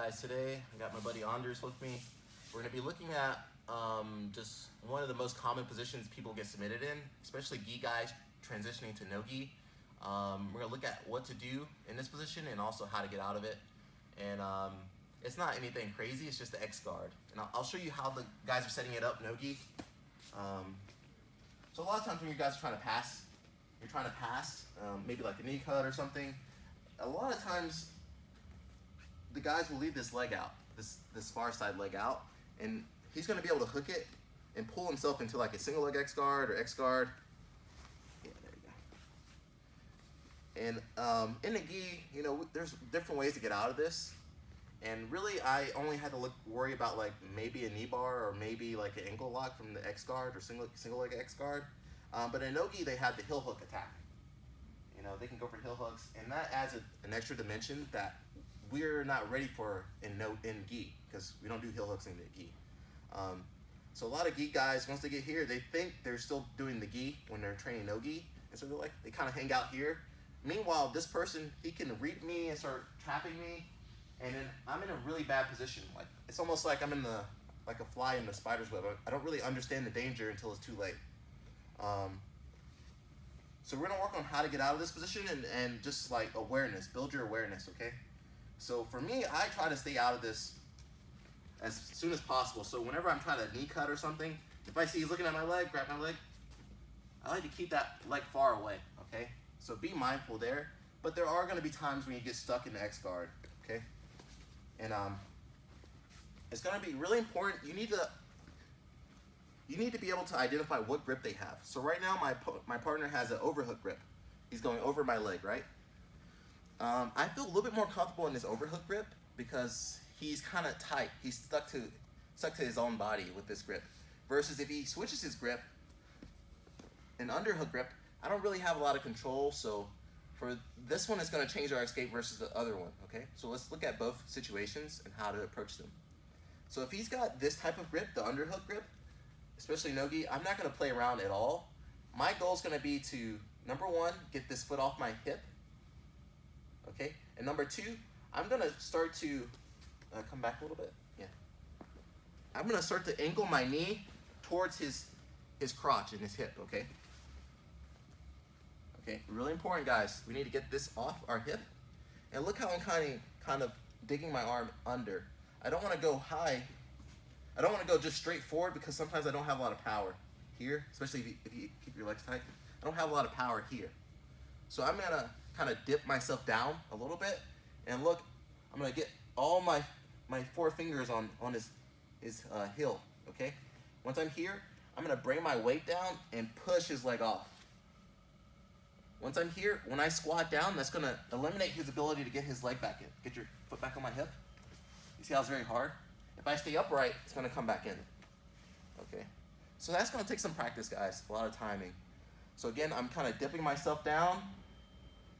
guys, today I got my buddy Anders with me. We're going to be looking at just one of the most common positions people get submitted in, especially gi guys transitioning to no gi. We're going to look at what to do in this position and also how to get out of it. And it's not anything crazy, it's just the X guard. And I'll show you how the guys are setting it up no gi. So a lot of times when you guys are trying to pass, maybe like a knee cut or something, a lot of times the guys will leave this leg out, this far side leg out, and he's going to be able to hook it and pull himself into like a single leg X guard or X guard. Yeah, there you go. And in the gi, you know, there's different ways to get out of this. And really, I only had to worry about like maybe a knee bar or maybe like an ankle lock from the X guard or single leg X guard. But in no gi, they have the heel hook attack. You know, they can go for heel hooks, and that adds an extra dimension that we're not ready for in gi, because we don't do heel hooks in the gi. So a lot of gi guys, once they get here, they think they're still doing the gi when they're training no gi, and so they kind of hang out here. Meanwhile, this person, he can read me and start trapping me, and then I'm in a really bad position. Like it's almost like I'm in like a fly in the spider's web. I don't really understand the danger until it's too late. So we're gonna work on how to get out of this position and just like awareness, build your awareness, okay? So for me, I try to stay out of this as soon as possible. So whenever I'm trying to knee cut or something, if I see he's looking at my leg, grab my leg, I like to keep that leg far away, okay? So be mindful there, but there are gonna be times when you get stuck in the X guard, okay? And it's gonna be really important. You need to be able to identify what grip they have. So right now, my partner has an overhook grip. He's going over my leg, right? I feel a little bit more comfortable in this overhook grip because he's kind of tight. He's stuck to his own body with this grip. Versus if he switches his grip, an underhook grip, I don't really have a lot of control. So for this one, it's going to change our escape versus the other one, okay? So let's look at both situations and how to approach them. So if he's got this type of grip, the underhook grip, especially no gi, I'm not going to play around at all. My goal is going to be to, number one, get this foot off my hip. Okay, and number two, I'm going to start to come back a little bit. Yeah. I'm going to start to angle my knee towards his crotch and his hip, okay? Okay, really important, guys. We need to get this off our hip. And look how I'm kind of digging my arm under. I don't want to go high. I don't want to go just straight forward because sometimes I don't have a lot of power here, especially if you keep your legs tight. I don't have a lot of power here. So I'm going to kind of dip myself down a little bit, and look, I'm going to get all my 4 fingers on his heel, okay? Once I'm here, I'm going to bring my weight down and push his leg off. Once I'm here, when I squat down, that's going to eliminate his ability to get his leg back in. Get your foot back on my hip. You see how it's very hard? If I stay upright, it's going to come back in. Okay, so that's going to take some practice, guys, a lot of timing. So again, I'm kind of dipping myself down,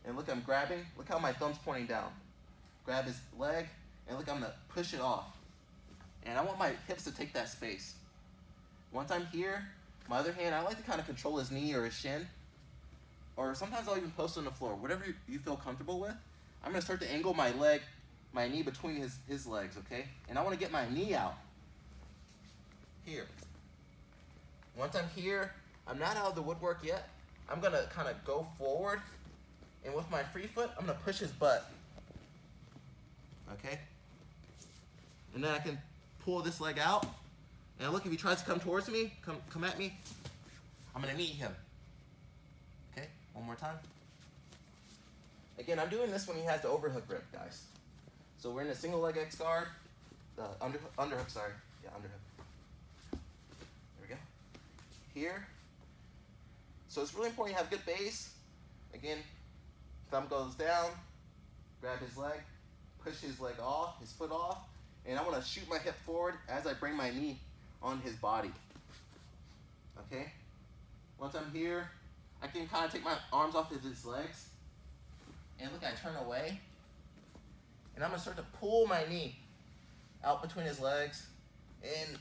and look, I'm grabbing. Look how my thumb's pointing down. Grab his leg, and look, I'm going to push it off. And I want my hips to take that space. Once I'm here, my other hand, I like to kind of control his knee or his shin, or sometimes I'll even post on the floor, whatever you feel comfortable with. I'm going to start to angle my knee between his legs, okay? And I want to get my knee out here. Once I'm here, I'm not out of the woodwork yet. I'm going to kind of go forward, and with my free foot, I'm going to push his butt, okay? And then I can pull this leg out, and look, if he tries to come towards me, come at me, I'm going to knee him. Okay, one more time. Again, I'm doing this when he has the overhook grip, guys. So we're in a single leg X guard, the underhook, sorry. Yeah, underhook. There we go. Here. So it's really important you have good base. Again, thumb goes down, grab his leg, push his leg off, his foot off, and I want to shoot my hip forward as I bring my knee on his body. Okay? Once I'm here, I can kind of take my arms off of his legs, and look, I turn away. And I'm going to start to pull my knee out between his legs. And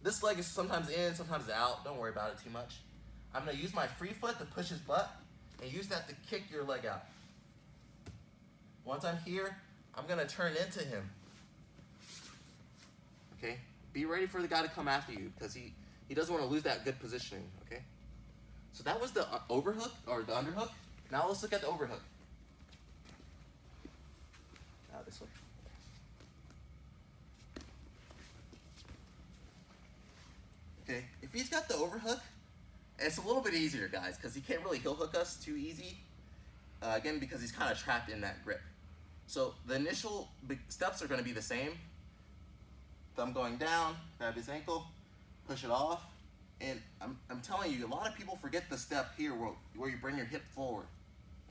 this leg is sometimes in, sometimes out. Don't worry about it too much. I'm going to use my free foot to push his butt and use that to kick your leg out. Once I'm here, I'm going to turn into him. okay? Be ready for the guy to come after you because he doesn't want to lose that good positioning, okay? So that was the overhook or the underhook. Now let's look at the overhook. Now this way. Okay, if he's got the overhook, it's a little bit easier, guys, because he can't really heel hook us too easy. Again, because he's kind of trapped in that grip. So the initial steps are going to be the same. Thumb going down, grab his ankle, push it off, and I'm telling you, a lot of people forget the step here where you bring your hip forward.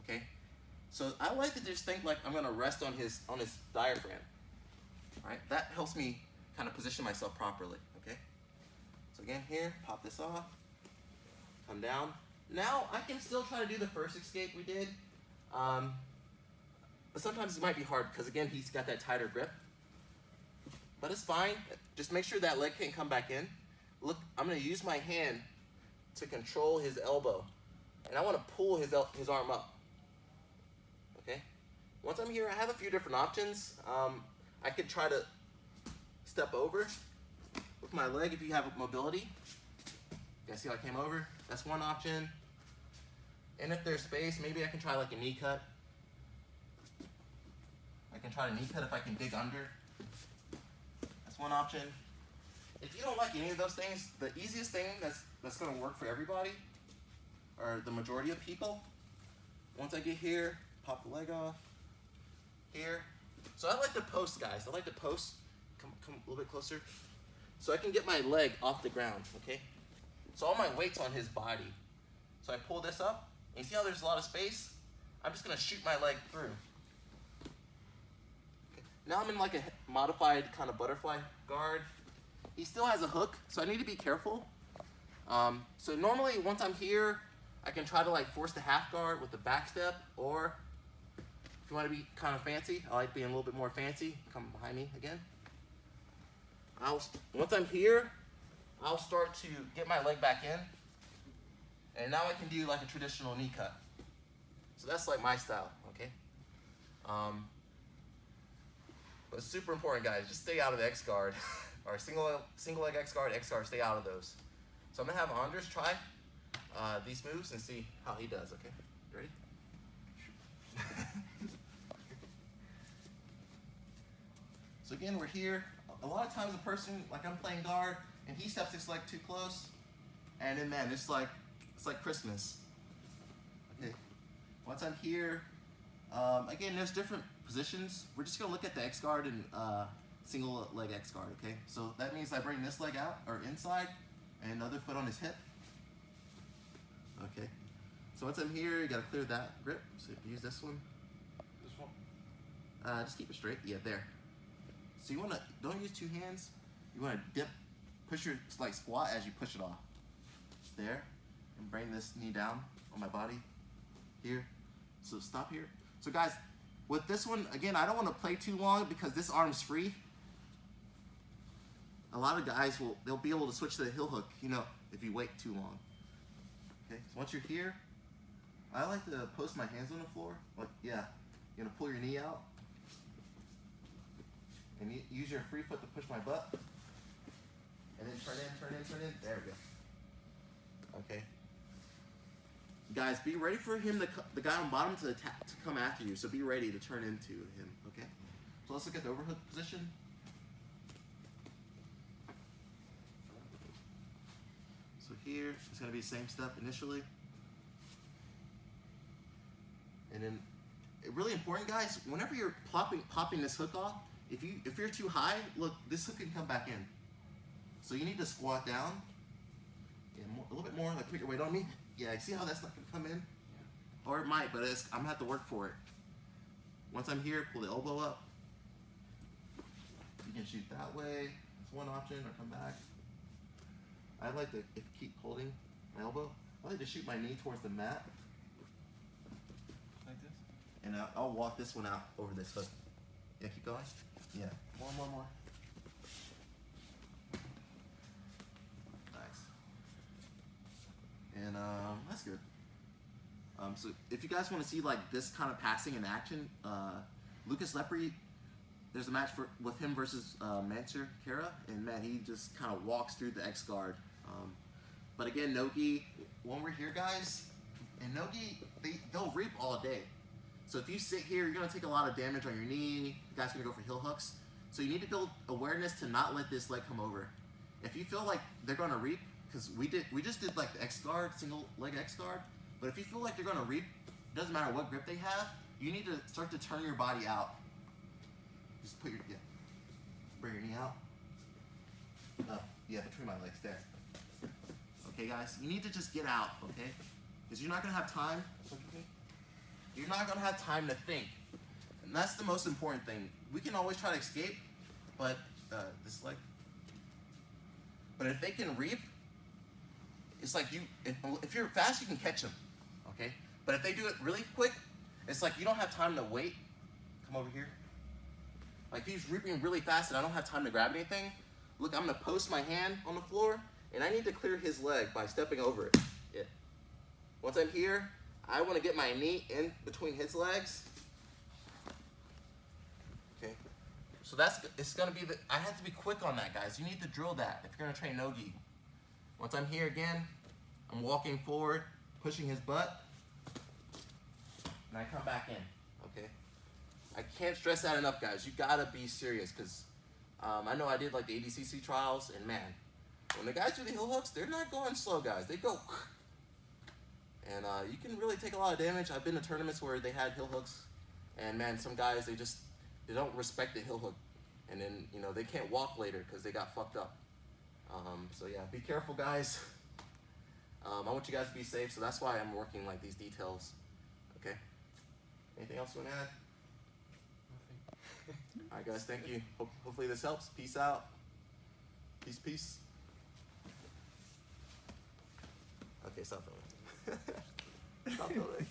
Okay, so I like to just think like I'm going to rest on his diaphragm. All right, that helps me kind of position myself properly. Okay, so again here, pop this off, come down. Now I can still try to do the first escape we did, but sometimes it might be hard because again he's got that tighter grip. But it's fine. Just make sure that leg can't come back in. Look, I'm going to use my hand to control his elbow, and I want to pull his arm up. Okay. Once I'm here, I have a few different options. I could try to step over with my leg if you have mobility. You guys see how I came over? That's one option. And if there's space, maybe I can try like a knee cut. I can try a knee cut if I can dig under. That's one option. If you don't like any of those things, the easiest thing that's going to work for everybody, or the majority of people, once I get here, pop the leg off, here. So I like to post, guys. I like to post, come a little bit closer, so I can get my leg off the ground, okay? So all my weight's on his body. So I pull this up, and you see how there's a lot of space? I'm just going to shoot my leg through. Okay. Now I'm in like a modified kind of butterfly guard. He still has a hook, so I need to be careful. So normally, once I'm here, I can try to like force the half guard with the back step, or if you want to be kind of fancy, I like being a little bit more fancy. Come behind me again. Once I'm here, I'll start to get my leg back in, and now I can do like a traditional knee cut. So that's like my style, okay? But it's super important, guys. Just stay out of the X guard. Or single leg X guard, stay out of those. So I'm gonna have Andres try these moves and see how he does, okay? You ready? So again, we're here. A lot of times a person, like I'm playing guard, and he steps his leg too close, and then man, it's like Christmas. Okay, once I'm here, again, there's different positions. We're just gonna look at the X guard and single leg X guard, okay? So that means I bring this leg out, or inside, and another foot on his hip. Okay. So once I'm here, you gotta clear that grip. So use this one. This one? Just keep it straight. Yeah, there. So you wanna, don't use two hands. You wanna dip, push your, like squat as you push it off. There. And bring this knee down on my body. Here. So stop here. So guys, with this one, again, I don't wanna play too long because this arm's free. A lot of guys they'll be able to switch to the heel hook, you know, if you wait too long. Okay, so once you're here, I like to post my hands on the floor. Like, yeah, you're gonna pull your knee out, and use your free foot to push my butt, and then turn in. There we go. Okay. Guys, be ready for him, the guy on bottom, to come after you. So be ready to turn into him. Okay. So let's look at the overhook position. So here, it's going to be the same step initially. And then, really important, guys, whenever you're popping this hook off, if you're too high, look, this hook can come back in. So you need to squat down. Yeah, a little bit more, like put your weight on me. Yeah, see how that's not going to come in? Yeah. Or it might, but I'm going to have to work for it. Once I'm here, pull the elbow up. You can shoot that way. That's one option, or come back. I like to keep holding my elbow. I like to shoot my knee towards the mat. Like this? And I'll walk this one out over this hook. Yeah, keep going. Yeah, more. Nice. And that's good. So if you guys want to see like this kind of passing in action, Lucas Lepre, there's a match with him versus Mancher Kara, and man, he just kind of walks through the X guard. But again, Nogi, when we're here, guys, and Nogi, they'll reap all day. So if you sit here, you're gonna take a lot of damage on your knee. The guy's gonna go for heel hooks. So you need to build awareness to not let this leg come over. If you feel like they're gonna reap, because we just did like the X guard, single leg X guard. But if you feel like they're gonna reap, it doesn't matter what grip they have. You need to start to turn your body out. Just put your bring your knee out. Yeah, between my legs there. Okay, guys, you need to just get out, okay? Because you're not gonna have time. You're not gonna have time to think, and that's the most important thing. We can always try to escape, but this leg. But if they can reap, it's like if you're fast, you can catch them, okay? But if they do it really quick, it's like you don't have time to wait. Come over here. Like he's reaping really fast, and I don't have time to grab anything. Look, I'm gonna post my hand on the floor, and I need to clear his leg by stepping over it. Yeah. Once I'm here, I want to get my knee in between his legs. Okay. So it's gonna be I have to be quick on that, guys. You need to drill that if you're gonna train Nogi. Once I'm here again, I'm walking forward, pushing his butt, and I come back in. Okay. I can't stress that enough, guys. You gotta be serious, because I know I did like the ADCC trials, and man, when the guys do the heel hooks, they're not going slow, guys. They go. And you can really take a lot of damage. I've been to tournaments where they had heel hooks, and man, some guys, they don't respect the heel hook, and then they can't walk later because they got fucked up. So yeah, be careful, guys. I want you guys to be safe, so that's why I'm working like these details. Okay. Anything else you want to add? Nothing. All right, guys. Thank you. Hopefully this helps. Peace out. Peace, peace. Okay, stop filming. Stop filming.